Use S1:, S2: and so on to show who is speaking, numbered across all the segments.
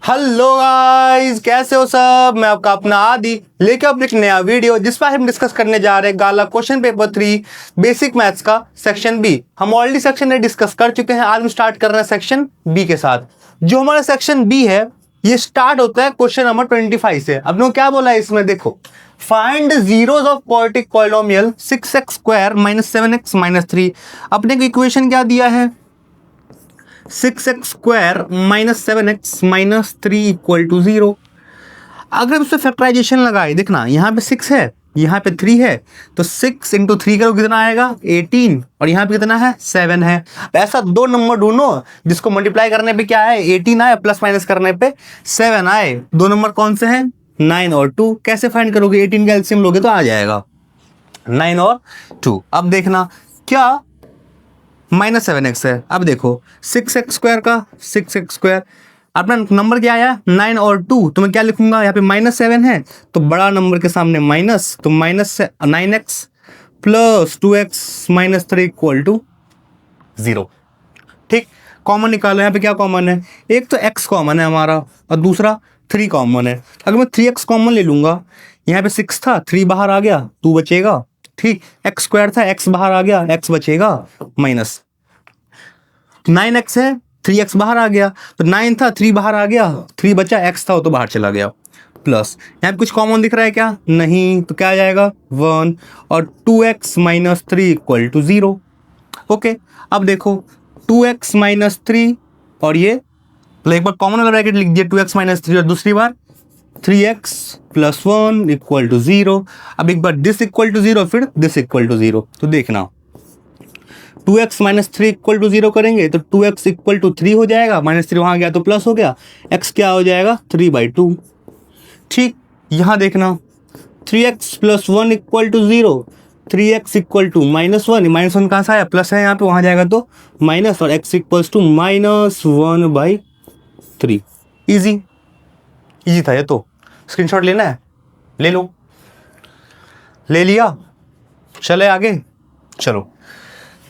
S1: Hello guys, कैसे हो सब। मैं आपका अपना आदि लेके अपने एक नया वीडियो जिस पर हम डिस्कस करने जा रहे हैं गाला क्वेश्चन पेपर 3 बेसिक मैथ्स का सेक्शन बी। हम ऑलरेडी सेक्शन ए डिस्कस कर चुके हैं। आज हम स्टार्ट कर रहे हैं सेक्शन बी के साथ। जो हमारा सेक्शन बी है ये स्टार्ट होता है क्वेश्चन नंबर 25 से। अब ने क्या बोला है इसमें, देखो, find zeros of quadratic polynomial 6x square minus 7x minus 3। अपने को इक्वेशन क्या दिया है, 6x square minus 7x minus 3 equal to 0। अगर हम इसमें फैक्टराइजेशन लगाए, देखना यहाँ पे 6 है, यहाँ पे 3 है, तो 6 इंटू 3 करो कितना आएगा 18, और यहाँ पे कितना है 7 है। ऐसा दो नंबर ढूंढो जिसको मल्टीप्लाई करने पे क्या है 18 आए, प्लस माइनस करने पे 7 आए। दो नंबर कौन से हैं 9 और 2। कैसे फाइंड करोगे, 18 का एलसीएम लोगे तो आ जाएगा 9 और 2। अब देखना क्या माइनस 7x है। अब देखो 6x स्क्वायर का 6x स्क्वायर, अपना नंबर क्या आया 9 और 2, तो मैं क्या लिखूंगा यहाँ पे माइनस 7 है तो बड़ा नंबर के सामने माइनस, तो minus 9x plus 2x minus 3 equal to 0। ठीक, कॉमन निकालो। यहाँ पे क्या कॉमन है, एक तो x कॉमन है हमारा और दूसरा 3 कॉमन है। अगर मैं 3x कॉमन ले लूंगा, यहाँ पे 6 था 3 बाहर आ गया 2 बचेगा। ठीक, x स्क्वायर था x बाहर आ गया x बचेगा माइनस 9x है 3x बाहर आ गया, तो 9 था 3 बाहर आ गया 3 बचा, x था वो तो बाहर चला गया। प्लस यहाँ पे कुछ कॉमन दिख रहा है क्या, नहीं, तो क्या आ जाएगा 1 और 2x minus 3 equal to 0। Okay, अब देखो 2x माइनस 3 और ये एक बार कॉमन वाला ब्रैकेट लिख दिया 2x माइनस 3 और दूसरी बार 3x प्लस 1 इक्वल टू 0। अब एक बार दिस इक्वल टू 0 फिर दिस इक्वल टू 0, तो देखना 2x माइनस 3 इक्वल टू 0 करेंगे तो 2x इक्वल टू 3 हो जाएगा, माइनस 3 वहाँ गया तो प्लस हो गया, x क्या हो जाएगा 3/2। ठीक, यहाँ देखना 3x plus 1 equal to 0, 3x equal to -1, -1 कहाँ से आया प्लस है यहाँ पे, वहाँ जाएगा तो माइनस, और x इक्वल्स टू -1/3। इजी था ये तो। स्क्रीनशॉट लेना है ले लो, ले लिया, चले आगे। चलो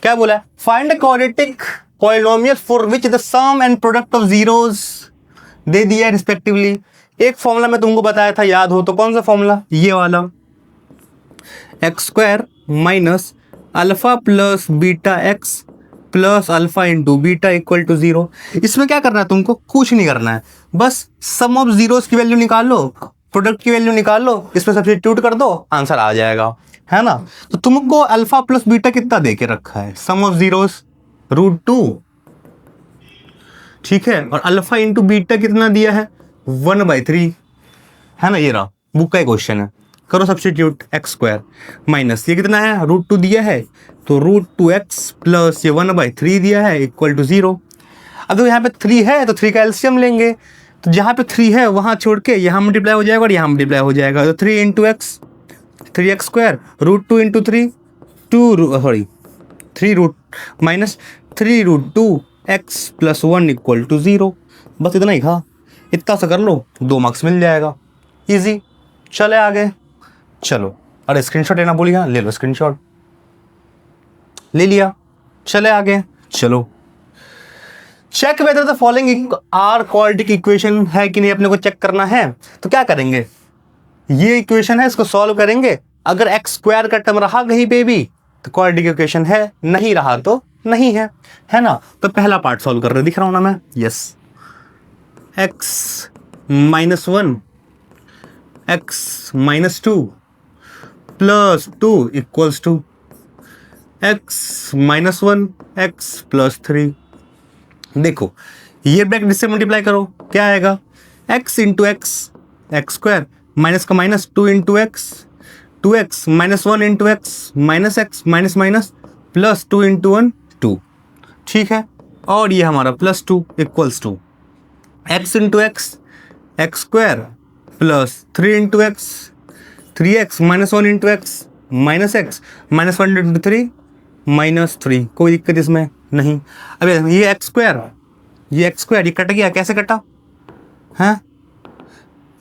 S1: क्या बोला है, find a quadratic polynomial for which the sum and product of zeros दे दिया है रिस्पेक्टिवली। एक फॉर्मूला मैं तुमको बताया था, याद हो तो, कौन सा फॉर्मूला, ये वाला, x square minus alpha plus beta x plus alpha into beta equal to 0। इसमें क्या करना है तुमको, कुछ नहीं करना है, बस सम ऑफ जीरोस की वैल्यू निकाल लो, प्रोडक्ट की वैल्यू निकाल लो, इसमें सब्स्टिट्यूट कर दो, आंसर आ जाएगा, है ना। तो तुमको अल्फा प्लस बीटा कितना दे के रखा है, सम ऑफ जीरोस √2, ठीक है, और अल्फा इंटू बीटा कितना दिया है 1/3, है ना। ये रहा, बुक का क्वेश्चन है, करो सब्स्टिट्यूट। एक्स स्क्वायर माइनस ये कितना है √2 दिया है, तो √2x प्लस ये 1/3 दिया है इक्वल टू 0। अब तो यहाँ पे 3 है तो 3 का एलसीएम लेंगे, तो जहाँ पे 3 है वहाँ छोड़ के यहाँ मल्टीप्लाई हो जाएगा और यहाँ मल्टीप्लाई हो जाएगा, तो 3 into x 3x square √2 into 3 3 minus 3√2x plus 1 equal to 0। बस इतना ही था, इतना सा कर लो 2 मार्क्स मिल जाएगा, इजी। चले आगे, चलो। अरे स्क्रीनशॉट लेना भूल गया, ले लो स्क्रीनशॉट, ले लिया, चले आगे। चलो, check whether the following are quadratic equation है कि नहीं, अपने को चेक करना है। तो क्या करेंगे, ये इक्वेशन है, इसको सॉल्व करेंगे। अगर एक्स स्क्वायर का टर्म रहा कहीं पे भी तो क्वाड्रेटिक इक्वेशन है, नहीं रहा तो नहीं है ना। तो पहला पार्ट सॉल्व कर रहे, दिख रहा हूं ना मैं, yes. X minus 1 x minus 2 plus 2 equals to x minus 1 x plus 3। देखो ये ब्रैकेट से मल्टीप्लाई करो, क्या आएगा x into x x square minus का minus 2 into x 2x minus 1 into x minus x minus minus plus 2 into 1 2, ठीक है। और ये हमारा plus 2 equals to x into x x square plus 3 into x 3x minus 1 into x minus x minus 1 into 3 -3। कोई दिक्कत इसमें नहीं। अब ये एक्स स्क्वायर ये कट गया, कैसे कटा है,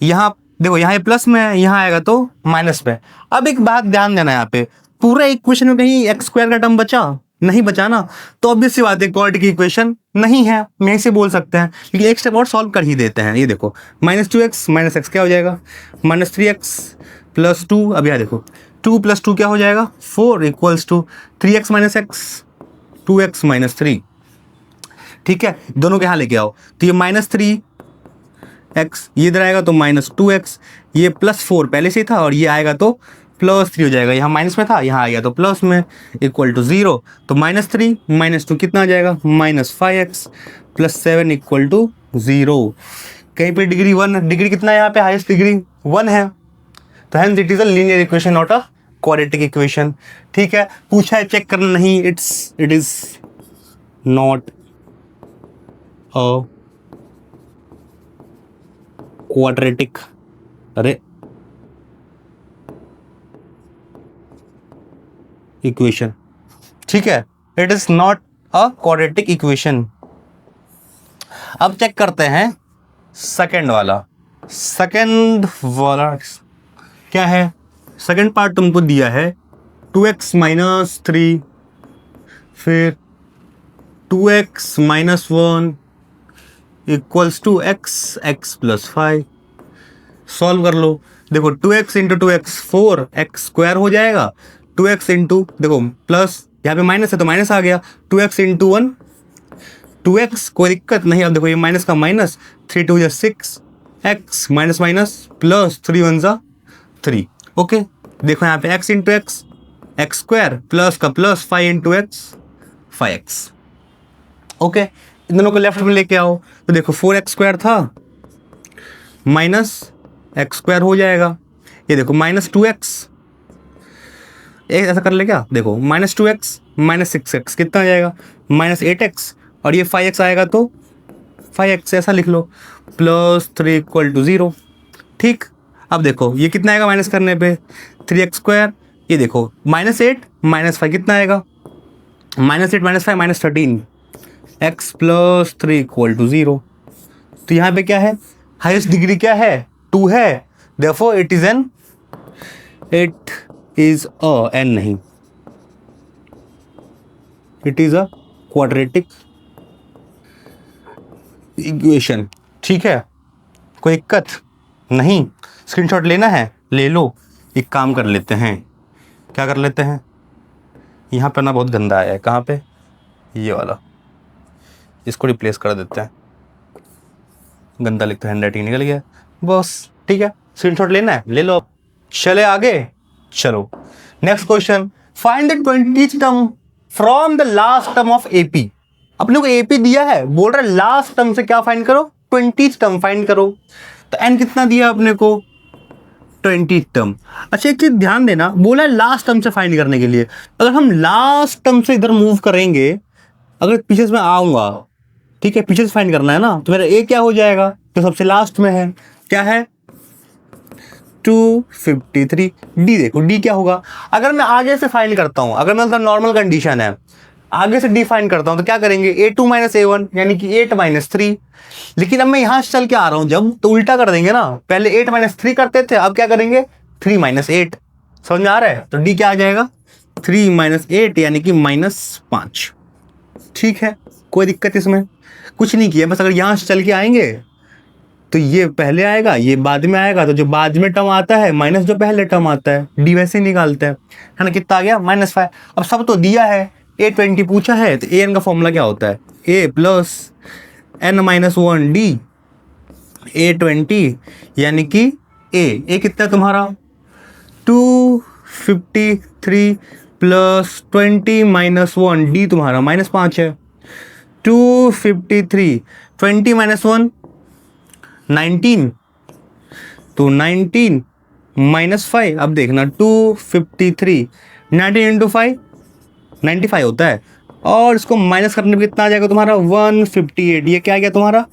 S1: यहाँ देखो, यहाँ प्लस में है, यहाँ आएगा तो माइनस में। अब एक बात ध्यान देना, यहाँ पे पूरा इक्वेशन में कहीं एक्स स्क्वायर का टर्म बचा नहीं बचा ना, तो ऑब्वियस सी बात है क्वाड्रेटिक इक्वेशन नहीं है, हम यहीं से बोल सकते हैं, क्योंकि एक स्टेप और सॉल्व कर ही देते हैं। ये देखो -2x माइनस एक्स क्या हो जाएगा, -3x प्लस 2। अब यहाँ देखो 2 + 2 क्या हो जाएगा 4 = 3x minus x, 2x minus 3। ठीक है, दोनों के यहाँ लेके आओ, तो ये -3x ये इधर आएगा तो -2x, ये +4 पहले से ही था और ये आएगा तो +3 हो जाएगा, यहाँ माइनस में था यहाँ आ गया तो प्लस में, =0। तो -3 - 2 कितना आ जाएगा -5x + 7 = 0। कहीं पे डिग्री 1, डिग्री कितना है यहाँ पे, हाईएस्ट डिग्री 1 है, तो hence it is a linear equation not a quadratic equation. ठीक है, पूछा है चेक करना नहीं, it is not a quadratic, अरे इक्वेशन। ठीक है, it is not a quadratic equation. अब चेक करते हैं सेकंड वाला। सेकंड वाला क्या है, सेकंड पार्ट तुमको दिया है 2x - 3, फिर 2x - 1 = x + 5। सॉल्व कर लो। देखो 2x × 2x 4x² हो जाएगा, 2x इंटू देखो प्लस यहाँ पे माइनस है तो माइनस आ गया, 2x × 1 2x, कोई दिक्कत नहीं। अब देखो ये माइनस का minus, 3 × 2 = 6, x minus minus plus 3 × 1 = 3। Okay, देखो यहाँ पे x × x x² प्लस का प्लस 5 × x 5x। ओके, इन दोनों को लेफ्ट में लेके आओ, तो देखो 4x² था माइनस x² हो जाएगा, ये देखो -2x, ऐसा कर ले क्या, देखो -2x - 6x कितना आ जाएगा -8x, और ये 5x आएगा तो 5x, ऐसा लिख लो, +3 = 0। ठीक, अब देखो ये कितना आएगा माइनस करने पे 3x², ये देखो -8 - 5 कितना आएगा -8 - 5 -13, x + 3 = 0। तो यहाँ पे क्या है, हाईएस्ट डिग्री क्या है 2 है, therefore it is a n नहीं, it is a quadratic equation. ठीक है, कोई दिक्कत नहीं, स्क्रीनशॉट लेना है ले लो। एक काम कर लेते हैं, क्या कर लेते हैं, यहाँ पर ना बहुत गंदा आया है, कहाँ पे, ये वाला, इसको रिप्लेस कर देते हैं, गंदा लिखते हैंड राइटिंग निकल गया बस। ठीक है, स्क्रीनशॉट लेना है ले लो। चले आगे, चलो next question, find the 20th term from the last term of AP. अपने को एपी दिया है, बोल रहा है लास्ट टर्म से क्या फाइंड करो, 20th टर्म फाइंड करो। तो एन कितना दिया अपने को 20th टर्म। अच्छा एक चीज ध्यान देना, बोला है लास्ट टर्म से फाइंड करने के लिए, अगर हम लास्ट टर्म से इधर मूव करेंगे, अगर पीछे से मैं आऊंगा, ठीक है पीछे से फाइंड करना है ना, तो मेरा ए क्या हो जाएगा, तो सबसे लास्ट में है क्या है 253। डी देखो डी क्या होगा, अगर मैं आगे से फाइंड करता हूं, अगर मतलब नॉर्मल कंडीशन है, आगे से डी फाइंड करता हूं तो क्या करेंगे a2 - a1 यानी कि 8 - 3। लेकिन अब मैं यहां से चल के आ रहा हूं जब, तो उल्टा कर देंगे ना, पहले 8 - 3 करते थे, अब क्या करेंगे 3 - 8। समझ में आ रहा है, तो डी क्या आ जाएगा 3 - 8 यानी कि -5। ठीक है, कोई दिक्कत इसमें कुछ नहीं किया, बस अगर यहां से चल के आएंगे तो ये पहले आएगा ये बाद में आएगा, तो जो बाद में टर्म आता है माइनस जो पहले टर्म आता है, डी वैसे ही निकालता है ना, कितना आ गया -5। अब सब तो दिया है, a20 पूछा है, तो an का फॉर्मूला क्या होता है a + n - 1 d, a20 यानी कि a कितना है तुम्हारा 253 + 20 - 1 d तुम्हारा -5 है, 253 20 - 1 19, तो 19 - 5। अब देखना 253 19 × 5 95 होता है, और इसको माइनस करने पे कितना आ जाएगा तुम्हारा 158। ये क्या आ गया तुम्हारा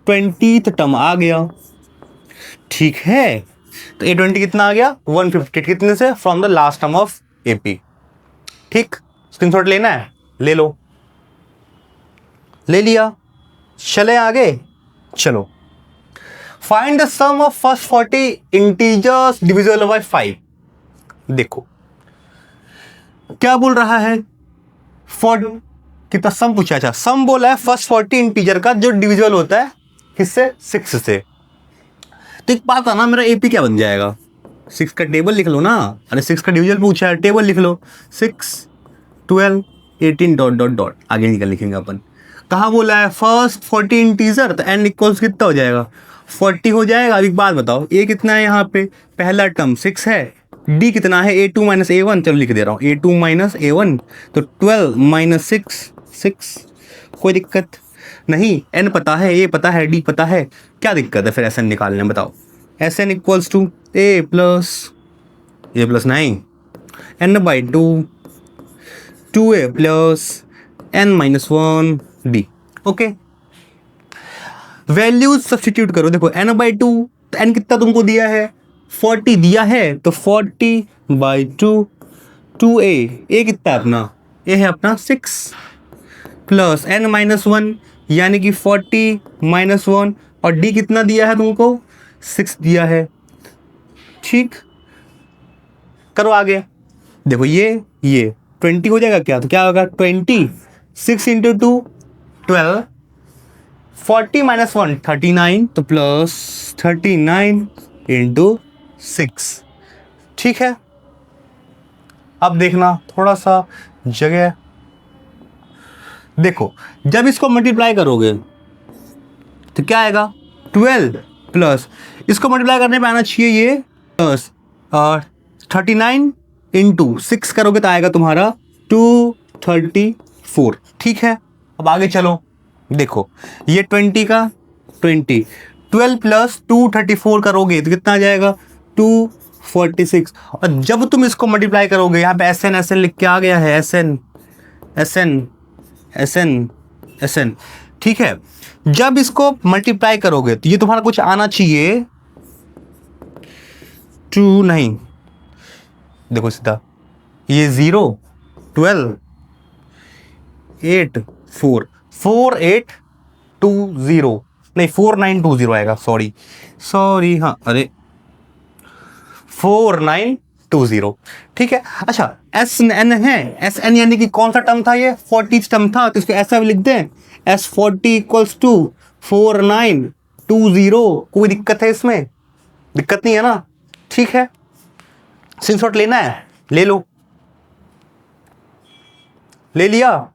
S1: 20th टर्म आ गया। ठीक है, तो a20 कितना आ गया 158, कितने से, from the last term of AP. ठीक, स्क्रीनशॉट लेना है ले लो, ले लिया। चले आगे, चलो find the sum of first 40 integers divisible by 5। देखो क्या बोल रहा है, कितना सम पूछा? अच्छा, सम बोला है फर्स्ट 40 इंटीजर का जो डिविजिबल होता है किससे? 6 से। तो एक बात आना, मेरा एपी क्या बन जाएगा? 6 का टेबल लिख लो ना। अरे 6 का डिविजन पूछा है, टेबल लिख लो। 6, 12, 18 डॉट डॉट डॉट, आगे निकल लिखेंगे अपन। कहाँ बोला है? फर्स्ट 40 इंटीजर, तो n इक्वल्स कितना हो जाएगा? 40 हो जाएगा। अब एक बात बताओ, a कितना है यहाँ पे? पहला टर्म 6 है, d कितना है? a2 माइनस a1, चलो लिख दे रहा हूँ, a2 माइनस a1, तो 12 माइनस 6, कोई दिक्कत नहीं। n पता है, a पता है, d पता है, क्या दिक्कत है फिर sn निकालने में? बताओ। sn equals to a plus 9 n/2 2a plus n minus 1 d। Okay, values substitute करो। देखो n/2, तो n कितना तुमको दिया है? 40 दिया है, तो 40/2 2a कितना है अपना? a है अपना 6 प्लस n माइनस 1 यानी कि 40 माइनस 1, और d कितना दिया है तुमको? 6 दिया है। ठीक, करो आगे। देखो ये 20 हो जाएगा क्या? तो क्या होगा? 20, 6 इंटू 2 12, 40 माइनस 1 39, तो प्लस 39 इंटू 6। ठीक है, अब देखना थोड़ा सा जगह। देखो जब इसको मल्टीप्लाई करोगे तो क्या आएगा? 12 प्लस इसको मल्टीप्लाई करने पे आना चाहिए ये प्लस 39 इंटू 6 करोगे तो आएगा तुम्हारा 234। ठीक है, अब आगे चलो। देखो ये 20 का 20, 12 प्लस 234 करोगे तो कितना आ जाएगा? 246। और जब तुम इसको मल्टीप्लाई करोगे, यहाँ पे SN लिख के आ गया है, SN। ठीक है, जब इसको मल्टीप्लाई करोगे तो ये तुम्हारा कुछ आना चाहिए 2 नहीं, देखो सीधा ये 0 12 8 4 4820 नहीं 4920 आएगा। सॉरी हाँ, अरे 4920। ठीक है, अच्छा SN है, SN यानी कि कौन सा टर्म था? ये 40 टर्म था, तो इसको ऐसा भी लिख दें, S40 इक्वल्स टू 4920। कोई दिक्कत है इसमें? दिक्कत नहीं है ना? ठीक है, स्क्रीनशॉट लेना है ले लो। ले लिया,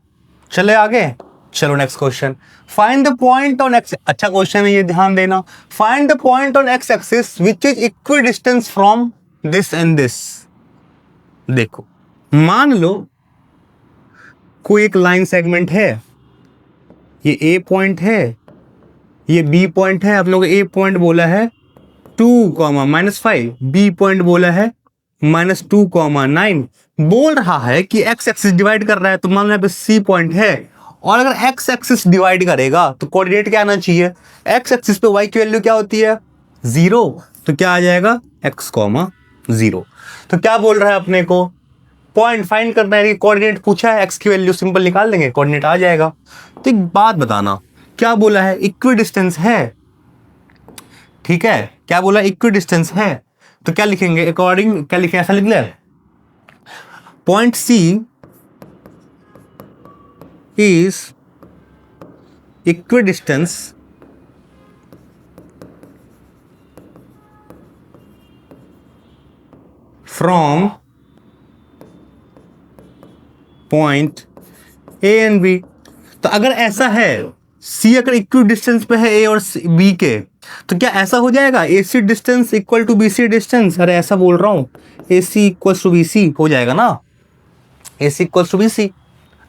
S1: चले आगे। चलो next question, find the point on x. अच्छा क्वेश्चन है ये, ध्यान देना। Find the point on x axis which is equidistance from this and this. देखो मान लो कोई एक लाइन सेगमेंट है, ये ए पॉइंट है, ये बी पॉइंट है। आप लोग ए पॉइंट बोला है 2,-5, बी पॉइंट बोला है -2,9। बोल रहा है कि एक्स एक्सिस डिवाइड कर रहा है, तो मान लो यहाँ पे सी पॉइंट है, और अगर एक्स एक्सिस डिवाइड करेगा तो कोऑर्डिनेट क्या आना चाहिए? एक्स एक्सिस पे वाई की वैल्यू क्या होती है? 0, तो क्या आ जाएगा? x,0। तो क्या बोल रहा है अपने को? पॉइंट फाइंड करना है, कोऑर्डिनेट पूछा है, एक्स की वैल्यू सिंपल निकाल देंगे, कोऑर्डिनेट आ जाएगा। तो एक बात बताना, क्या बोला है? इक्वी डिस्टेंस है। ठीक है, क्या बोला? इक्वी डिस्टेंस है, तो क्या लिखेंगे? अकॉर्डिंग क्या लिखें? ऐसा लिख ले, point C is equidistance from point A and B. तो अगर ऐसा है, सी अगर इक्वी डिस्टेंस पे है ए और बी के, तो क्या ऐसा हो जाएगा A C distance equal to B C distance? अरे ऐसा बोल रहा हूं, A C equal to B C हो जाएगा ना, A C equal to B C.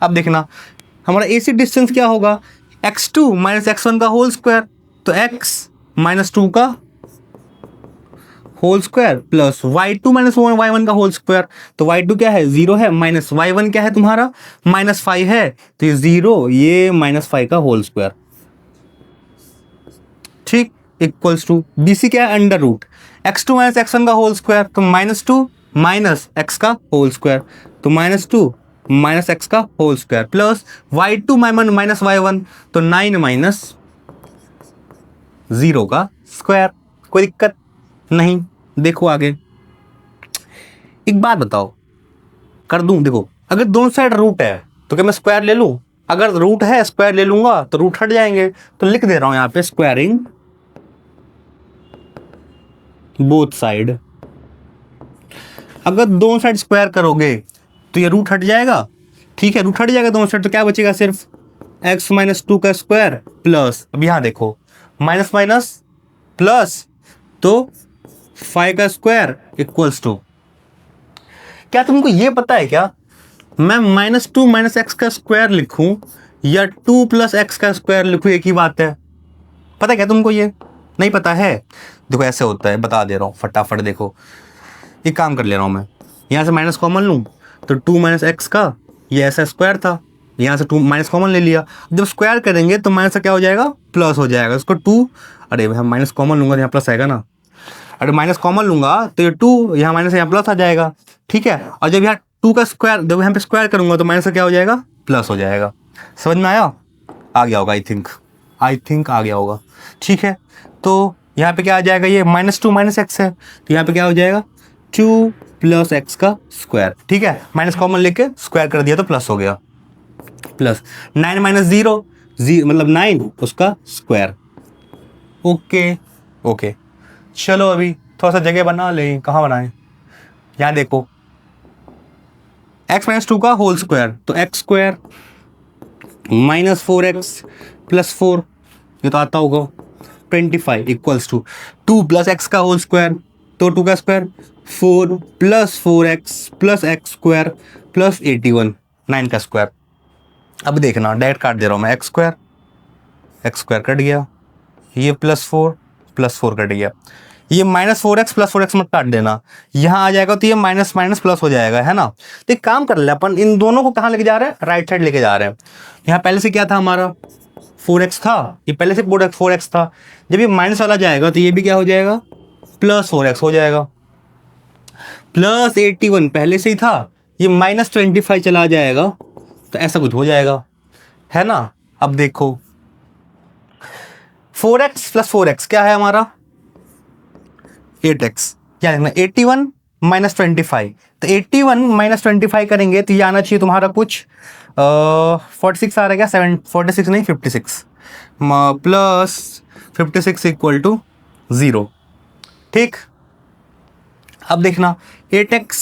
S1: अब देखना हमारा ए सी डिस्टेंस क्या होगा? x2 माइनस x1 का होल स्क्वायर, तो x -2 का whole square plus y2 minus y1 का होल स्क्वायर, तो y2 क्या है? 0 है, माइनस y1 क्या है तुम्हारा? -5 है, तो ये 0, ये -5 का होल स्क्वायर। ठीक, इक्वल्स टू बी सी क्या है? Under root x2 minus x1 का होल स्क्वायर, तो -2 माइनस x का होल स्क्वायर, तो -2 माइनस x का whole square plus y2 minus y1, तो 9 माइनस 0 का स्क्वायर। कोई दिक्कत नहीं। देखो आगे, एक बात बताओ, कर दूं? देखो अगर दोनों साइड रूट है तो क्या मैं स्क्वायर ले लूँ? अगर रूट है स्क्वायर ले लूंगा तो रूट हट जाएंगे, तो लिख दे रहा हूं यहाँ पे स्क्वायरिंग बोथ साइड। अगर दोनों साइड स्क्वायर करोगे तो ये रूट हट जाएगा, ठीक है, रूट हट जाएगा दोनों साइड, तो क्या बचेगा? सिर्फ x माइनस 2 का स्क्वायर प्लस, अब यहाँ देखो माइनस माइनस प्लस, तो 5 का स्क्वायर इक्वल्स टू, क्या तुमको ये पता है क्या मैं -2 माइनस एक्स का स्क्वायर लिखूं या 2 प्लस एक्स का स्क्वायर लिखूं एक ही बात है? पता है क्या तुमको? ये नहीं पता है? देखो ऐसे होता है, बता दे रहा हूँ फटाफट। देखो एक काम कर ले रहा हूँ मैं, यहाँ से माइनस कॉमन लूँ तो 2 माइनस एक्स का ये ऐसा स्क्वायर था, यहाँ से 2 माइनस कॉमन ले लिया। जब स्क्वायर करेंगे तो माइनस का क्या हो जाएगा? प्लस हो जाएगा। इसको 2, अरे हम माइनस कॉमन लूँगा तो यहाँ प्लस आएगा ना, अरे माइनस कॉमन लूँगा तो ये 2 यहाँ माइनस यहाँ प्लस आ जाएगा, ठीक है। और जब यहाँ 2 का स्क्वायर, जब यहाँ पे स्क्वायर करूँगा तो माइनस का क्या हो जाएगा? प्लस हो जाएगा। समझ में आया? आ गया होगा आई थिंक आ गया होगा, ठीक है। तो यहाँ पे क्या आ जाएगा? ये -2 माइनस एक्स है, तो यहाँ पे क्या हो जाएगा? 2 प्लस एक्स का स्क्वायर, ठीक है। माइनस कॉमन लेके स्क्वायर कर दिया तो प्लस हो गया, प्लस 9 माइनस 0 मतलब 9 उसका स्क्वायर। ओके चलो अभी थोड़ा सा जगह बना ले, कहाँ बनाए? यहाँ देखो x माइनस 2 का होल स्क्वायर, तो x square minus 4x plus 4, ये तो आता होगा 25 इक्वल्स टू 2 प्लस एक्स का होल स्क्वायर, तो 2 का square 4 plus 4x plus x square plus 81, 9 का स्क्वायर। अब देखना डायरेक्ट काट दे रहा हूँ मैं, एक्स स्क्वायर कट गया, ये प्लस 4 कट गया, ये -4x प्लस 4x मत काट देना, यहाँ आ जाएगा तो ये माइनस माइनस प्लस हो जाएगा, है ना। तो एक काम कर ले अपन, इन दोनों को कहाँ लेके जा रहे हैं? राइट साइड लेके जा रहे हैं। यहाँ पहले से क्या था हमारा? 4x था, ये पहले से 4x था। जब ये माइनस वाला जाएगा तो ये भी क्या हो जाएगा? प्लस 4x हो जाएगा। प्लस 81 पहले से ही था, ये -25 चला जाएगा, तो ऐसा कुछ हो जाएगा, है ना। अब देखो 4x प्लस 4x क्या है हमारा? 8x। क्या लिखना? 81 माइनस 25, तो 81 माइनस 25 करेंगे तो ये आना चाहिए तुम्हारा कुछ 46 आ रहा है क्या? 46 नहीं 56 प्लस 56 इक्वल टू 0, ठीक। अब देखना 8x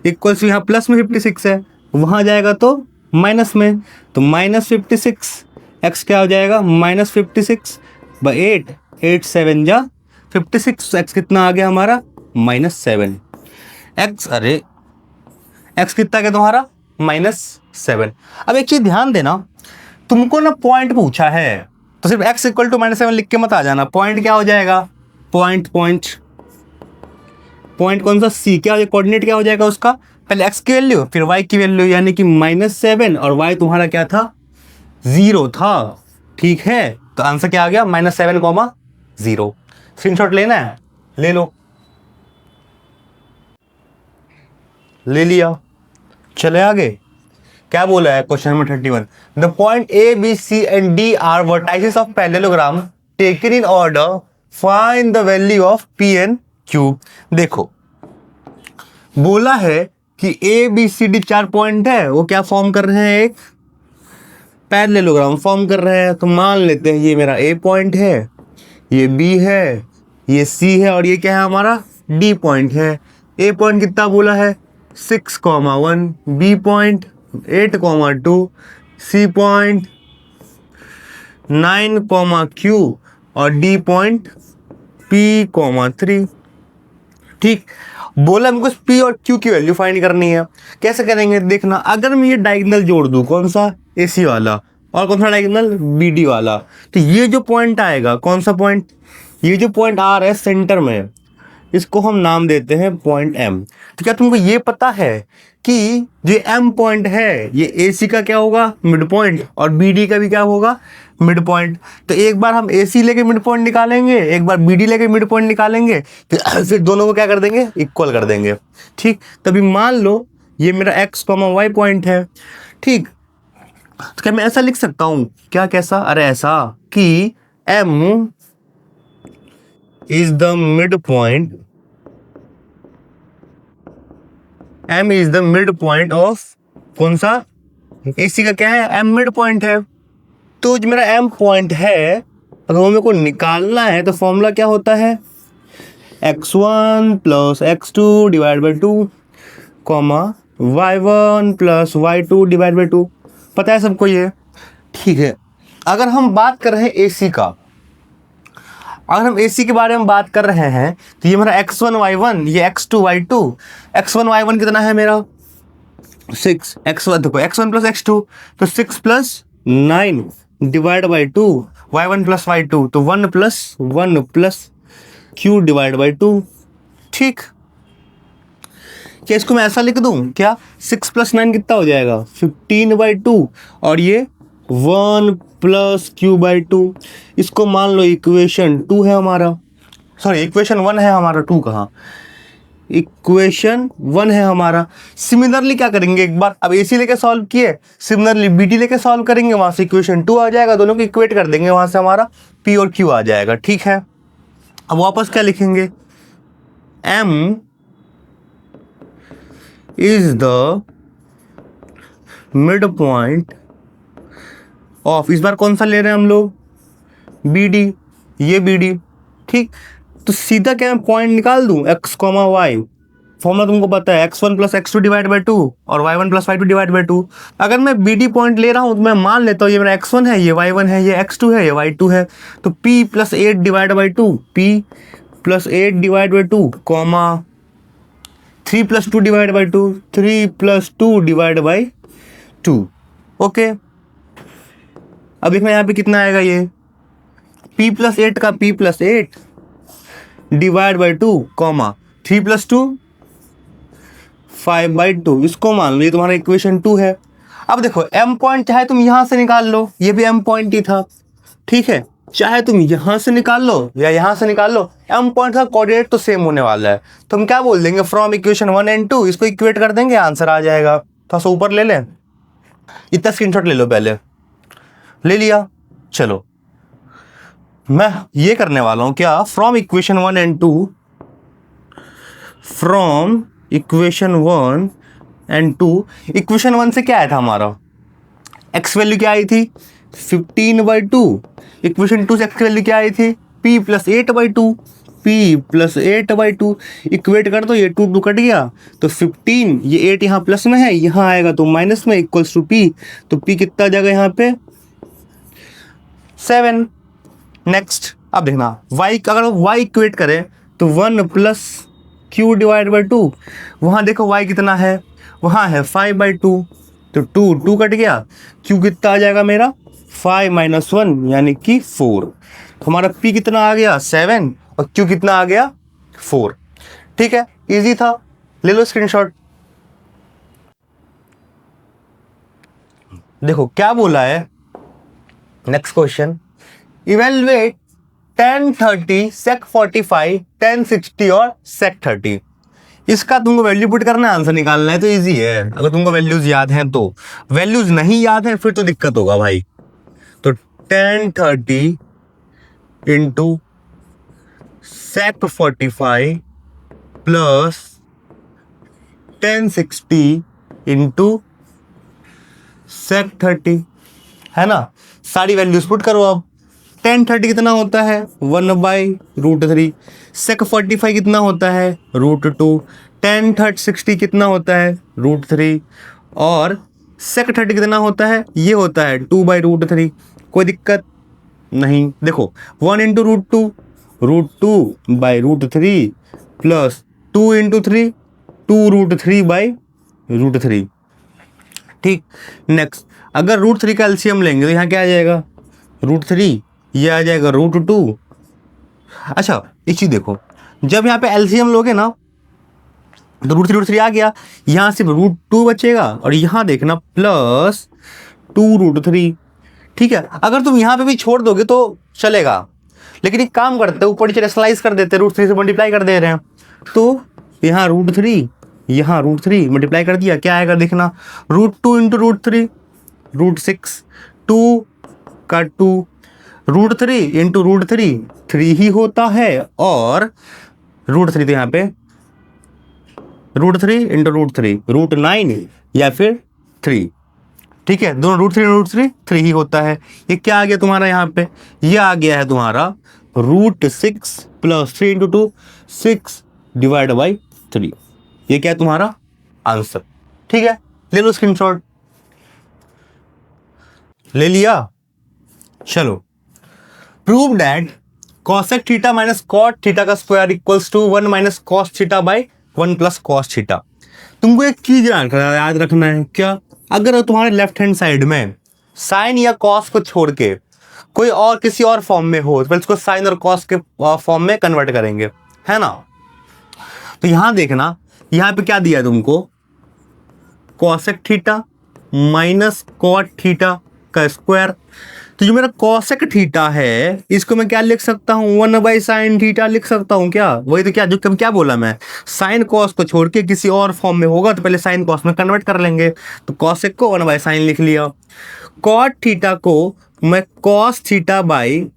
S1: इक्वल्स यहाँ प्लस में 56 है, वहाँ जाएगा तो माइनस में, तो -56 x क्या हो जाएगा? -56 बाई 8 7 जा 56, x कितना आ गया हमारा? -7 x, अरे x कितना गया तुम्हारा? -7। अब एक चीज ध्यान देना, तुमको ना पॉइंट पूछा है तो सिर्फ x इक्वल टू -7 लिख के मत आ जाना। पॉइंट क्या हो जाएगा? पॉइंट कौन सा? c। क्या हो जाएगा? कोऑर्डिनेट क्या हो जाएगा उसका? पहले x की वैल्यू फिर y की वैल्यू, यानी कि -7 और y तुम्हारा क्या था? 0 था, ठीक है। तो आंसर क्या आ गया? -7, 0। स्क्रीनशॉट लेना है? ले लो, ले लिया। चले आगे, क्या बोला है question number 31? The point A B C and D are vertices of parallelogram taken in order, find the value of P and Q. देखो बोला है कि A B C D 4 point है, वो क्या फॉर्म कर रहे हैं? एक पैरेललोग्राम फॉर्म कर रहे हैं। तो मान लेते हैं ये मेरा ए पॉइंट है, ये बी है, ये सी है, और ये क्या है हमारा? डी पॉइंट है। ए पॉइंट कितना बोला है? 6,1, B point 8,2, C point 9, Q, और डी पॉइंट P, 3। ठीक, बोला हमको P और Q की वैल्यू फाइंड करनी है। कैसे करेंगे? देखना, अगर मैं ये डायगोनल जोड़ दूं, कौन सा? AC वाला, और कौन सा डायगोनल? BD वाला, तो ये जो पॉइंट आएगा, कौन सा पॉइंट? ये जो पॉइंट आ रहा है सेंटर में, इसको हम नाम देते हैं पॉइंट M। तो क्या तुमको ये पता है कि जो M पॉइंट है ये AC का क्या होगा? मिड पॉइंट, और BD का भी क्या होगा? Mid point. तो एक बार हम AC लेके मिड पॉइंट निकालेंगे, एक बार BD लेके मिड पॉइंट निकालेंगे, फिर दोनों को क्या कर देंगे? इक्वल कर देंगे, ठीक। तभी मान लो ये मेरा x, y पॉइंट है, ठीक। तो क्या मैं ऐसा लिख सकता हूं क्या? कैसा? अरे ऐसा कि M is the midpoint, M is the midpoint of कौन सा? AC का क्या है, m मिड पॉइंट है। तो जो मेरा m पॉइंट है अगर वो मेरे को निकालना है तो फॉर्मूला क्या होता है, x1 plus x2 divide by 2 comma y1 plus y2 divide by 2। पता है सबको ये, ठीक है। अगर हम बात कर रहे हैं AC का, अगर हम AC के बारे में बात कर रहे हैं तो ये मेरा x1 y1, ये x2 y2। x1 y1 कितना है मेरा 6, x1 देखो x1 प्लस x2 तो 6 plus 9 divide by 2, y1 plus y2 तो 1 प्लस q डिवाइड बाई 2। ठीक, क्या इसको मैं ऐसा लिख दूं क्या, 6 प्लस 9 कितना हो जाएगा 15 बाई 2 और ये 1 प्लस q बाई 2। इसको मान लो इक्वेशन 2 है हमारा, सॉरी इक्वेशन 1 है हमारा, 2 कहाँ, इक्वेशन 1 है हमारा। सिमिलरली क्या करेंगे एक बार, अब AC लेके सॉल्व किए, सिमिलरली BD लेके सॉल्व करेंगे, वहां से इक्वेशन 2 आ जाएगा, दोनों को इक्वेट कर देंगे, वहां से हमारा P और Q आ जाएगा। ठीक है, अब वापस क्या लिखेंगे, M is the mid point of, इस बार कौन सा ले रहे हैं हम लोग, BD, ये BD। ठीक, तो सीधा क्या मैं पॉइंट निकाल दूं x, y, फॉर्मूला तुमको पता है x1 plus x2 divide by 2 और y1 plus y2 divide by 2। अगर मैं BD पॉइंट ले रहा हूं तो मैं मान लेता हूं ये मेरा x1 है, ये y1 है, ये x2 है, ये y2 है, तो p plus 8 divide by 2, p plus 8 divide by 2 comma 3 plus 2 divide by 2, 3 plus 2 divide by 2। Okay, अब देखना यहाँ पे कितना आएगा, ये p प्लस 8 का p plus 8 divide by 2 comma 3 plus 2 5 by 2, इसको मान लो ये तुम्हारा इक्वेशन 2 है। अब देखो m पॉइंट चाहे तुम यहां से निकाल लो, ये भी m पॉइंट ही था, ठीक है, चाहे तुम यहां से निकाल लो या यहां से निकाल लो, m पॉइंट का कोऑर्डिनेट तो सेम होने वाला है। तो हम क्या बोल देंगे, फ्रॉम इक्वेशन 1 एंड 2, इसको इक्वेट कर देंगे, आंसर आ जाएगा। थोड़ा सा ऊपर ले लें, इतना स्क्रीनशॉट ले लो, पहले ले लिया। चलो मैं ये करने वाला हूं क्या, from equation 1 and 2, from equation 1 and 2, equation 1 से क्या आया था हमारा, x वैल्यू क्या आई थी 15 बाई 2, इक्वेशन 2 से x वैल्यू क्या आई थी p plus 8 by 2, p plus 8 by 2, equate कर दो, ये 2 2 कट गया तो 15, ये 8 यहाँ प्लस में है, यहाँ आएगा तो माइनस में, इक्वल्स टू p, तो p कितना आ जाएगा यहाँ पे 7। नेक्स्ट, अब देखना y, अगर y इक्वेट करें तो 1 प्लस q डिवाइड बाई 2, वहाँ देखो y कितना है, वहाँ है 5 बाई 2, तो 2 2 कट गया, q कितना आ जाएगा मेरा 5 माइनस 1 यानी कि 4। तो हमारा p कितना आ गया 7 और q कितना आ गया 4। ठीक है, इजी था, ले लो स्क्रीनशॉट। देखो क्या बोला है, next question, evaluate tan 30, sec 45, tan 60 और sec 30। इसका तुमको वैल्यू पुट करना है, आंसर निकालना है, तो इजी है अगर तुमको वैल्यूज याद हैं तो। वैल्यूज नहीं याद है फिर तो दिक्कत होगा भाई। तो tan 30 into sec 45 plus tan 60 into sec 30, है ना, सारी वैल्यूज पुट करो। अब tan 30 कितना होता है 1 बाई रूट 3, sec 45 कितना होता है रूट 2, tan 60 कितना होता है रूट 3 और sec 30 कितना होता है, ये होता है 2 बाई रूट 3। कोई दिक्कत नहीं, देखो 1 into root 2 by root 3 plus 2 into 3, 2 root 3 by root 3। ठीक, नेक्स्ट, अगर रूट 3 का एलसीएम लेंगे तो यहाँ क्या आ जाएगा रूट 3, ये आ जाएगा रूट 2। अच्छा एक चीज देखो, जब यहाँ पे एलसीएम लोगे ना तो रूट 3 आ गया, यहाँ सिर्फ रूट 2 बचेगा और यहाँ देखना प्लस 2 रूट 3। ठीक है, अगर तुम यहाँ पे भी छोड़ दोगे तो चलेगा, लेकिन एक काम करते हैं, ऊपर नीचे स्लाइस कर देते हैं, रूट 3 से मल्टीप्लाई कर दे रहे हैं, तो यहाँ रूट 3, यहाँ रूट 3 मल्टीप्लाई कर दिया, क्या आएगा देखना, रूट 2 इंटू रूट 3 रूट 6, 2 का 2, रूट 3 इंटू रूट 3 3 ही होता है, और रूट 3 तो यहाँ पे रूट 3 इंटू रूट 3 रूट 9 या फिर 3। ठीक है, दोनों √3 ही होता है। ये क्या आ गया तुम्हारा यहाँ पे, ये आ गया है तुम्हारा √6 + 3 × 2 6 / 3। ये क्या है तुम्हारा आंसर। ठीक है, ले लो स्क्रीनशॉट। ले लिया, चलो। Prove that cosec theta - cot theta का square equals to 1 - cos theta / 1 + cos theta. तुमको एक चीज याद रखना है, क्या, अगर तुम्हारे लेफ्ट हैंड साइड में साइन या कॉस को छोड़ के कोई और किसी और फॉर्म में हो तो इसको साइन और कॉस के फॉर्म में कन्वर्ट करेंगे, है ना। तो यहां देखना, यहां पे क्या दिया है तुमको, cosec थीटा - cot थीटा का स्क्वायर। तो जो मेरा cosec थीटा है इसको मैं क्या लिख सकता हूँ, 1/sin थीटा लिख सकता हूँ क्या। वही तो, क्या जो क्या बोला मैं, साइन कॉस को छोड़ के किसी और फॉर्म में होगा तो पहले साइन कॉस में कन्वर्ट कर लेंगे। तो cosec को 1/sin लिख लिया। cot थीटा को मैं cos थीटा /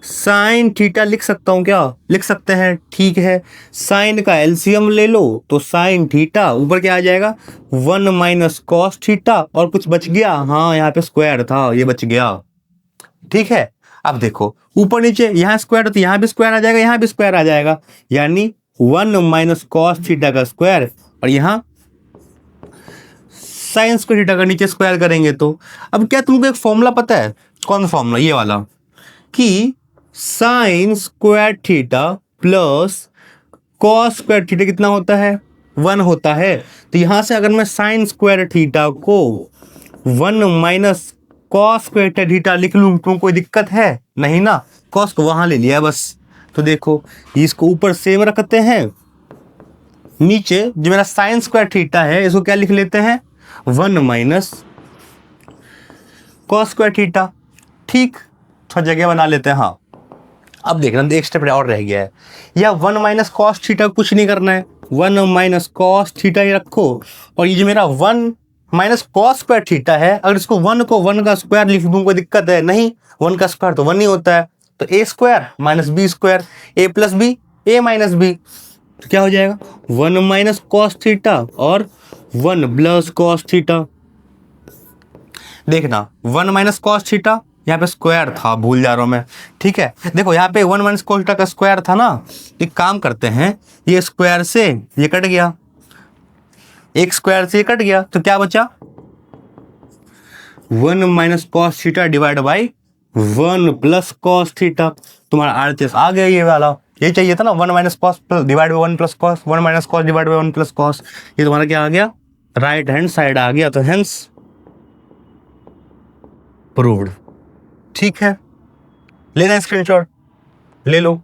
S1: साइन थीटा लिख सकता हूँ क्या, लिख सकते हैं, ठीक है। साइन का एलसीएम ले लो तो साइन थीटा ऊपर क्या आ जाएगा, 1 - cos थीटा, और कुछ बच गया, हाँ यहाँ पे स्क्वायर था, ये बच गया। ठीक है, अब देखो ऊपर नीचे, यहाँ स्क्वायर तो यहाँ भी स्क्वायर आ जाएगा, यहाँ भी स्क्वायर आ जाएगा, यानी 1 - cos थीटा का स्क्वायर, और यहाँ साइन स्क्वायर थीटा का नीचे स्क्वायर करेंगे। तो अब क्या तुमको एक फॉर्मूला पता है, कौन सा फॉर्मूला, ये वाला, कि sine square theta plus cos square theta कितना होता है, 1 होता है। तो यहां से अगर मैं साइन स्क्वायर थीटा को 1 - कॉस स्क्वायर थीटा लिख लूं तो कोई दिक्कत है नहीं ना, कॉस को वहां ले लिया बस। तो देखो इसको ऊपर सेम रखते हैं, नीचे जो मेरा साइन स्क्वायर थीटा है इसको क्या लिख लेते हैं, 1 - कॉस स्क्वायर थीटा। ठीक, थोड़ा जगह बना लेते हैं। हाँ, अब देखना, एक स्टेप और रह गया है, या 1 - cos थीटा कुछ नहीं करना है, 1 - cos थीटा ही रखो, और ये जो मेरा 1 - cos स्क्वायर थीटा है, अगर इसको 1 को 1 का स्क्वायर लिख दूं कोई दिक्कत है नहीं, 1 का स्क्वायर तो 1 ही होता है। तो a² - b² a + b a - b, तो क्या हो जाएगा, 1 - cos थीटा और 1 + cos थीटा। देखना 1 - cos थीटा, यहाँ पे स्क्वायर था, भूल जा रहा हूं मैं, ठीक है। देखो यहाँ पे 1 - cos थीटा का स्क्वायर था ना, एक काम करते हैं, ये स्क्वायर से ये कट गया, एक स्क्वायर से ये कट गया, तो क्या बचा, 1 - cos थीटा / 1 + cos थीटा। तुम्हारा आरएचएस आ गया, ये वाला, ये चाहिए था ना, 1 - cos / 1 + cos, 1 - cos / 1 + cos, ये तुम्हारा क्या आ गया, राइट हैंड साइड आ गया। तो हेंस प्रूव्ड। ठीक है, लेना स्क्रीनशॉट, ले लो,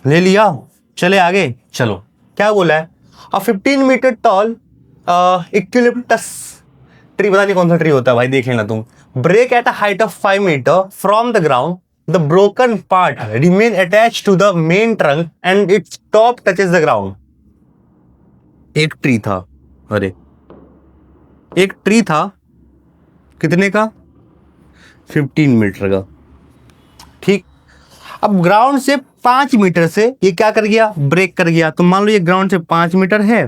S1: ले लिया, चले आगे। चलो, क्या बोला है, 15 मीटर टॉल इक्विलिप्टस ट्री, पता नहीं कौन सा ट्री होता है भाई, देख लेना तुम, break at a height of 5 metre from the ground, the broken part remain attach to the main trunk and its top touches the ground. एक ट्री था, अरे एक ट्री था, कितने का, 15 मीटर का, ठीक। अब ग्राउंड से 5 मीटर से ये क्या कर गया, ब्रेक कर गया। तो मान लो ये ग्राउंड से 5 मीटर है,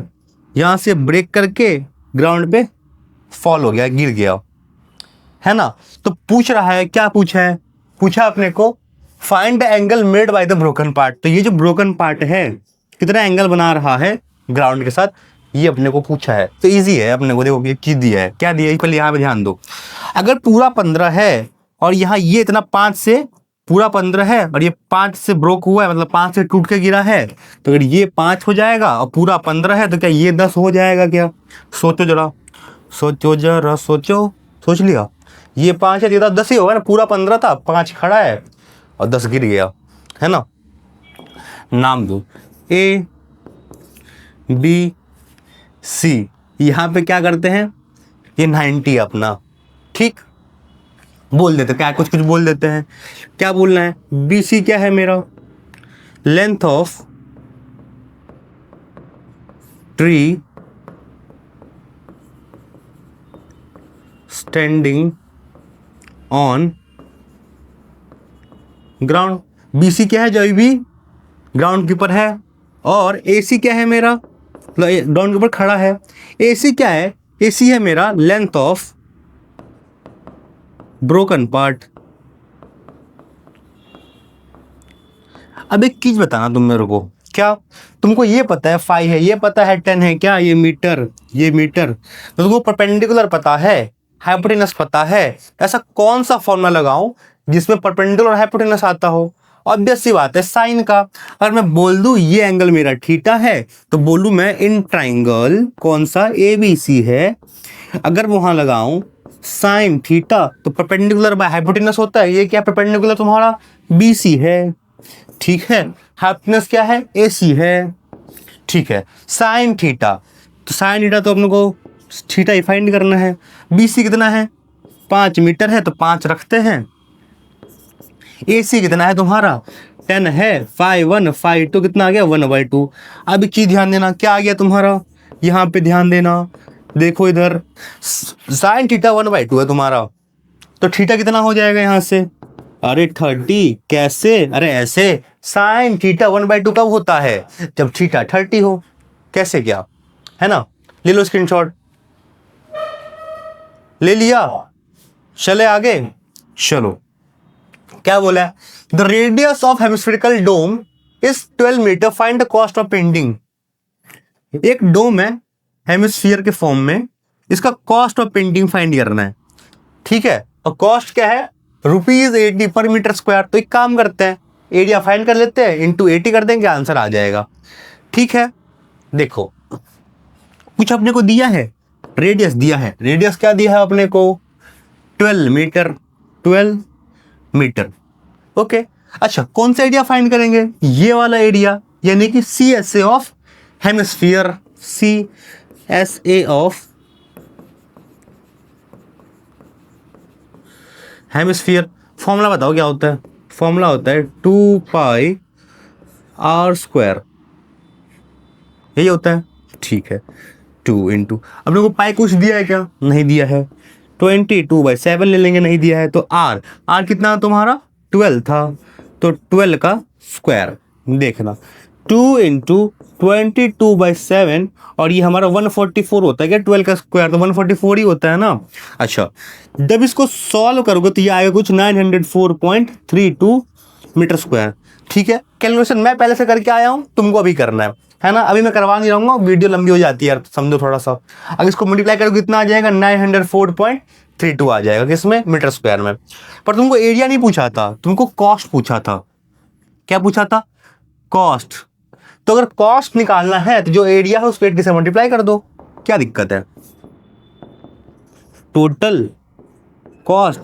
S1: यहां से ब्रेक करके ग्राउंड पे फॉल हो गया, गिर गया, है ना। तो पूछ रहा है, क्या पूछा है, पूछा अपने को find the angle made by the broken part. तो ये जो ब्रोकन पार्ट है कितना एंगल बना रहा है ग्राउंड के साथ, ये अपने को पूछा है। तो इजी है, अपने को देखो ये चीज दिया है, क्या दिया है, पहले यहाँ पे ध्यान दो। अगर पूरा 15 है और यहाँ ये इतना 5 से पूरा 15 है और ये 5 से ब्रोक हुआ है, मतलब 5 से टूट के गिरा है, तो अगर ये 5 हो जाएगा और पूरा 15 है तो क्या ये 10 हो जाएगा क्या। सोचो जरा, सोचो जरा, सोचो, सोच लिया, ये 5 है, ये 10 ही होगा ना, पूरा 15 था, 5 खड़ा है और 10 गिर गया, है ना। नाम दो A B C, यहाँ पे क्या करते हैं, ये 90 अपना, ठीक, बोल देते, क्या कुछ कुछ बोल देते हैं, क्या बोलना है, BC क्या है मेरा, length of tree standing on ground. BC क्या है, जो भी ग्राउंड के ऊपर है, और AC क्या है मेरा, मतलब ग्राउंड के ऊपर खड़ा है। AC क्या है? AC है मेरा लेंथ ऑफ ब्रोकन पार्ट। अब एक चीज बताना तुम मेरे को, क्या तुमको ये पता है 5 है, ये पता है 10 है, क्या ये मीटर, ये मीटर, तो तुमको परपेंडिकुलर पता है, हाइपोटेनस पता है, ऐसा कौन सा फॉर्मूला लगाऊं जिसमें परपेंडिकुलर और हाइपोटेनस आता हो? ऑब्वियस सी बात है साइन का। अगर मैं बोल दूं ये एंगल मेरा थीटा है तो बोलूं मैं इन ट्राइंगल कौन सा ABC है, अगर वहां लगाऊं साइन थीटा तो परपेंडिकुलर बाय हाइपोटेनस होता है, ये क्या परपेंडिकुलर तुम्हारा BC है, ठीक है। हाइपोटेनस क्या है? AC है, ठीक है। साइन थीटा, तो साइन थीटा तो अपने को थीटा ही फाइंड करना है। BC कितना है? 5 मीटर है तो 5 रखते हैं। AC कितना है तुम्हारा? 10 है, 5 1 5 2 कितना आ गया? 1/2। अब एक चीज ध्यान देना, क्या आ गया तुम्हारा? यहाँ पे ध्यान देना, देखो इधर साइन थीटा 1/2 है तुम्हारा, तो थीटा कितना हो जाएगा यहाँ से? अरे 30। कैसे? अरे ऐसे, साइन थीटा 1/2 कब होता है? जब थीटा 30 हो। कैसे क्या है ना? ले लो स्क्रीनशॉट, ले लिया, चले आगे। चलो क्या बोला है? The radius of hemispherical dome is 12 metre, find the cost of painting. एक डोम है हेमिस्फीयर के फॉर्म में, इसका कॉस्ट ऑफ पेंटिंग फाइंड करना है, ठीक है। और कॉस्ट क्या है? ₹80 पर मीटर स्क्वायर। तो एक काम करते हैं, एरिया फाइंड कर लेते हैं, इंटू 80 कर देंगे, आंसर आ जाएगा, ठीक है। देखो कुछ अपने को दिया है, रेडियस दिया है, रेडियस क्या दिया है अपने को? 12 मीटर, 12 मीटर, ओके। अच्छा कौन सा एरिया फाइंड करेंगे? ये वाला एरिया, यानी कि CSA of hemisphere, CSA of hemisphere. Formula बताओ क्या होता है? फॉर्मूला होता है 2πr², यही होता है, ठीक है। 2 इंटू, अब लोगों को पाई कुछ दिया है क्या? नहीं दिया है। 22/7 ले लेंगे, नहीं दिया है। तो r कितना तुम्हारा? 12 था, तो 12 का स्क्वायर। देखना 2 इंटू 22/7, और ये हमारा 144 होता है क्या? 12 का स्क्वायर तो 144 ही होता है ना। अच्छा जब इसको सॉल्व करोगे तो ये आएगा कुछ 904.32 मीटर स्क्वायर, ठीक है। कैलकुलेशन मैं पहले से करके आया हूं, तुमको अभी करना है ना। अभी मैं करवा नहीं रहूंगा, वीडियो लंबी हो जाती है यार, समझो थोड़ा सा। अगर इसको मल्टीप्लाई करोगे कितना आ जाएगा? 904.32 आ जाएगा, किसमें? मीटर स्क्वायर में। पर तुमको एरिया नहीं पूछा था, तुमको कॉस्ट पूछा था। क्या पूछा था? कॉस्ट। तो अगर कॉस्ट निकालना है तो जो एरिया है उस पर 80 से मल्टीप्लाई कर दो, क्या दिक्कत है? टोटल कॉस्ट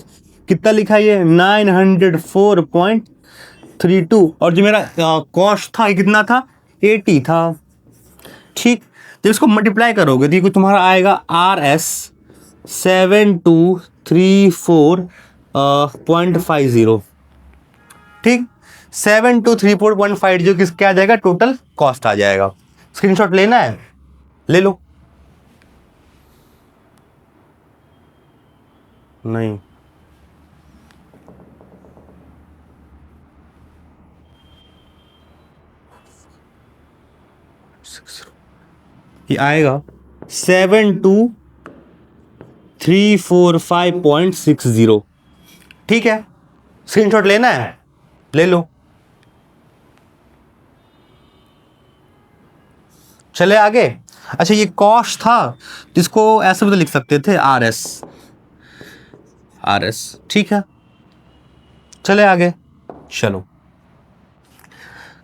S1: कितना लिखा है? ये 904.32, और जो मेरा कॉस्ट था ये कितना था? 80 था, ठीक। जब इसको मल्टीप्लाई करोगे तो ये कुछ तुम्हारा आएगा RS 7234.50, ठीक। 7234.50 जो किसके आ जाएगा? टोटल कॉस्ट आ जाएगा। स्क्रीनशॉट लेना है, ले लो। नहीं, ये आएगा 72345.60, ठीक है। स्क्रीनशॉट लेना है, ले लो। चले आगे। अच्छा ये कॉस्ट था, जिसको ऐसे भी तो लिख सकते थे RS, ठीक है। चले आगे, चलो।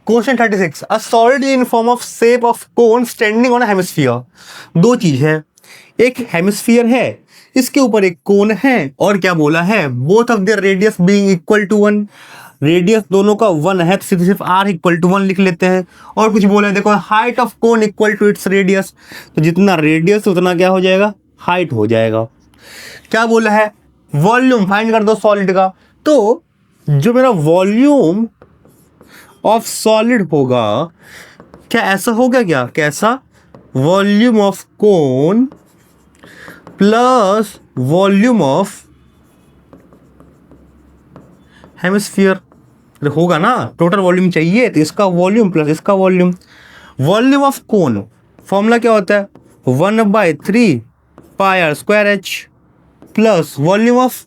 S1: Question 36, a solid in form of shape of cone standing on hemisphere. दो चीज है, एक हेमिस्फीयर है, इसके ऊपर एक कोन है, और क्या बोला है? Both of their radius being equal to 1। Radius दोनों का 1 है तो सिर्फ r इक्वल टू 1 लिख लेते हैं। और कुछ बोला है, देखो height of cone equal to its radius, तो जितना रेडियस उतना क्या हो जाएगा? हाइट हो जाएगा। क्या बोला है? वॉल्यूम फाइंड कर दो सॉलिड का। तो जो मेरा वॉल्यूम ऑफ सॉलिड होगा, क्या ऐसा होगा? क्या कैसा? Volume of cone plus volume of hemisphere होगा ना। टोटल वॉल्यूम चाहिए तो इसका वॉल्यूम प्लस इसका volume. Volume of cone formula क्या होता है 1/3 pi r square h plus volume of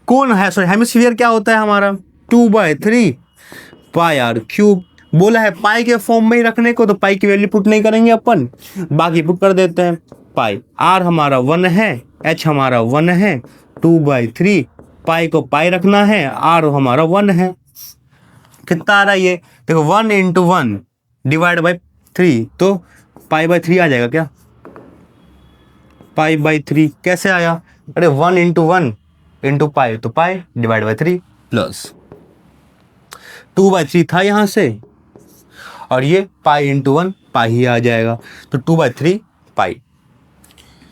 S1: कौन है, सॉरी हेमिस्फीयर क्या होता है हमारा 2/3 पाई आर क्यूब। बोला है पाई के फॉर्म में ही रखने को, तो पाई की वैल्यू पुट नहीं करेंगे अपन, बाकी पुट कर देते हैं। पाई आर हमारा 1 है, एच हमारा 1 है, 2/3 पाई को पाई रखना है, आर हमारा 1 है। कितना आ रहा है ये देखो 1 × 1 डिवाइड बाई 3, तो पाई/3 आ जाएगा क्या, पाई/3 कैसे आया, अरे 1 × 1 × पाई, तो पाई डिवाइड बाई 3 प्लस 2/3 था यहाँ से, और ये पाई × 1 पाई ही आ जाएगा, तो 2/3 पाई।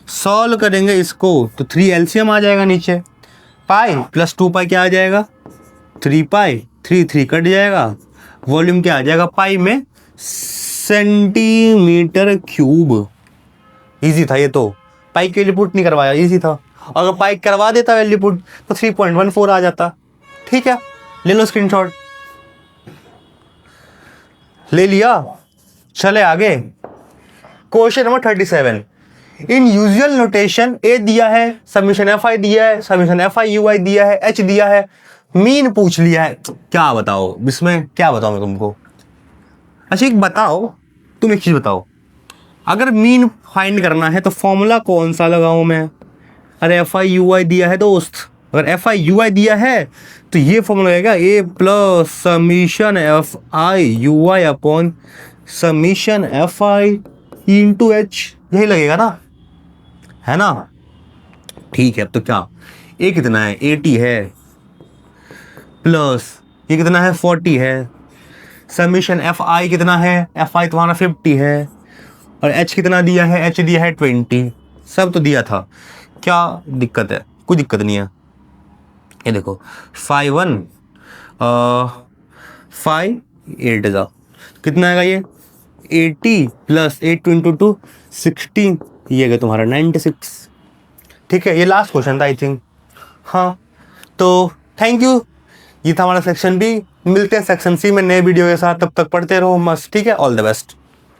S1: सॉल्व करेंगे इसको तो 3 एलसीएम आ जाएगा नीचे, पाई प्लस 2 पाई क्या आ जाएगा 3 पाई, 3 कट जाएगा, वॉल्यूम क्या आ जाएगा पाई में सेंटीमीटर क्यूब। इजी था ये तो, पाई के वैल्यू पुट नहीं करवाया, इजी था। अगर पाई करवा देता वैल्यू पुट तो 3.14 आ जाता। ठीक है, ले लो स्क्रीनशॉट, ले लिया। चले आगे, question number 37। In usual notation a दिया है, समीशन एफ आई दिया है, summation f i u i दिया है, एच दिया है, मीन पूछ लिया है। क्या बताओ इसमें, क्या बताओ मैं तुमको। अच्छा एक बताओ, तुम एक चीज बताओ, अगर मीन फाइंड करना है तो फॉर्मूला कौन सा लगाऊं मैं। अरे एफ आई यू आई दिया है दोस्त, अगर एफ आई यू आई दिया है तो ये फॉर्मूला लगेगा a plus summation f i u i upon summation f i into h, यही लगेगा ना, है ना। ठीक है, अब तो क्या, ए कितना है 80 है, प्लस ये कितना है 40 है, समीशन एफ आई कितना है, एफ आई तुम्हारा 50 है, और एच कितना दिया है, एच दिया है 20, सब तो दिया था। क्या दिक्कत है, कोई दिक्कत नहीं है। ये देखो 5 8 जा कितना आएगा ये 80 प्लस 8 × 2 16, ये गया तुम्हारा 96। ठीक है, ये लास्ट क्वेश्चन था आई थिंक। हाँ तो थैंक यू, ये था हमारा सेक्शन बी। मिलते हैं सेक्शन सी में नए वीडियो के साथ, तब तक पढ़ते रहो मस्त। ठीक है, ऑल द बेस्ट।